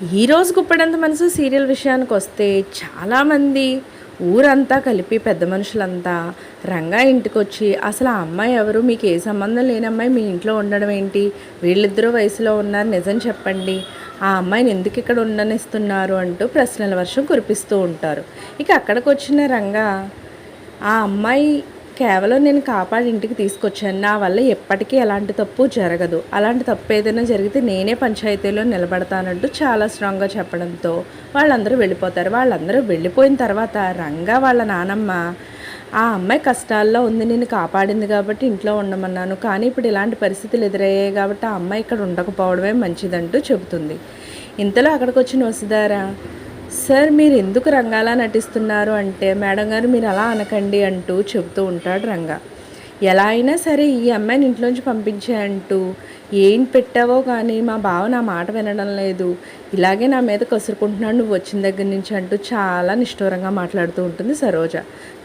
ఈరోజు గుప్పడంత మనసు సీరియల్ విషయానికి వస్తే చాలామంది ఊరంతా కలిపి పెద్ద మనుషులంతా రంగా ఇంటికి వచ్చి అసలు ఆ అమ్మాయి ఎవరు, మీకు ఏ సంబంధం లేని అమ్మాయి మీ ఇంట్లో ఉండడం ఏంటి, వీళ్ళిద్దరూ వయసులో ఉన్నారు, నిజం చెప్పండి, ఆ అమ్మాయిని ఎందుకు ఇక్కడ ఉండనిస్తున్నారు అంటూ ప్రశ్నల వర్షం కురిపిస్తూ ఉంటారు. ఇక అక్కడికి వచ్చిన రంగా ఆ అమ్మాయి కేవలం నేను కాపాడి ఇంటికి తీసుకొచ్చాను, నా వల్ల ఎప్పటికీ ఎలాంటి తప్పు జరగదు, అలాంటి తప్పు ఏదైనా జరిగితే నేనే పంచాయతీలో నిలబడతానంటూ చాలా స్ట్రాంగ్గా చెప్పడంతో వాళ్ళందరూ వెళ్ళిపోతారు. వాళ్ళందరూ వెళ్ళిపోయిన తర్వాత రంగా వాళ్ళ నానమ్మ ఆ అమ్మాయి కష్టాల్లో ఉంది, నేను కాపాడింది కాబట్టి ఇంట్లో ఉండమన్నాను, కానీ ఇప్పుడు ఇలాంటి పరిస్థితులు ఎదురయ్యాయి కాబట్టి ఆ అమ్మాయి ఇక్కడ ఉండకపోవడమే మంచిదంటూ చెబుతుంది. ఇంతలో అక్కడికి వచ్చిన వసుధార, సార్ మీరు ఎందుకు రంగాలా నటిస్తున్నారు అంటే, మేడం గారు మీరు అలా అనకండి అంటూ చెబుతూ ఉంటాడు రంగా. ఎలా అయినా సరే ఈ అమ్మాయిని ఇంట్లోంచి పంపించే అంటూ ఏం పెట్టావో కానీ మా బావ నా మాట వినడం లేదు, ఇలాగే నా మీద కసురుకుంటున్నాడు నువ్వు వచ్చిన దగ్గర నుంచి అంటూ చాలా నిష్ఠూరంగా మాట్లాడుతూ ఉంటుంది సరోజ.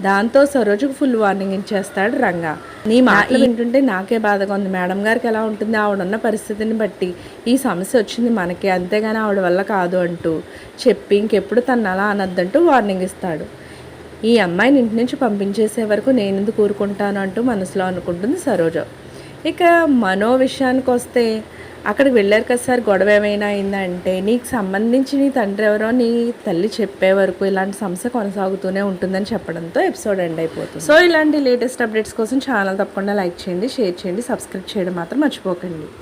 దాంతో సరోజకు ఫుల్ వార్నింగ్ ఇచ్చేస్తాడు రంగా. నీ మాటలు వింటుంటే నాకే బాధగా ఉంది, మేడం గారికి ఎలా ఉంటుంది, ఆవిడున్న పరిస్థితిని బట్టి ఈ సమస్య వచ్చింది మనకి, అంతేగాని ఆవిడ వల్ల కాదు అంటూ చెప్పి ఇంకెప్పుడు తను అలా అనొద్దంటూ వార్నింగ్ ఇస్తాడు. ఈ అమ్మాయిని ఇంటి నుంచి పంపించేసే వరకు నేను ఎందుకు ఊరుకుంటాను అంటూ మనసులో అనుకుంటుంది సరోజ. ఇక మనో విషయానికి వస్తే అక్కడికి వెళ్ళారు కదా సార్, గొడవ ఏమైనా అయిందంటే, నీకు సంబంధించి నీ తండ్రి ఎవరో నీ తల్లి చెప్పే వరకు ఇలాంటి సమస్య కొనసాగుతూనే ఉంటుందని చెప్పడంతో ఎపిసోడ్ ఎండ్ అయిపోతుంది. సో ఇలాంటి లేటెస్ట్ అప్డేట్స్ కోసం ఛానల్ తప్పకుండా లైక్ చేయండి, షేర్ చేయండి, సబ్స్క్రైబ్ చేయడం మాత్రం మర్చిపోకండి.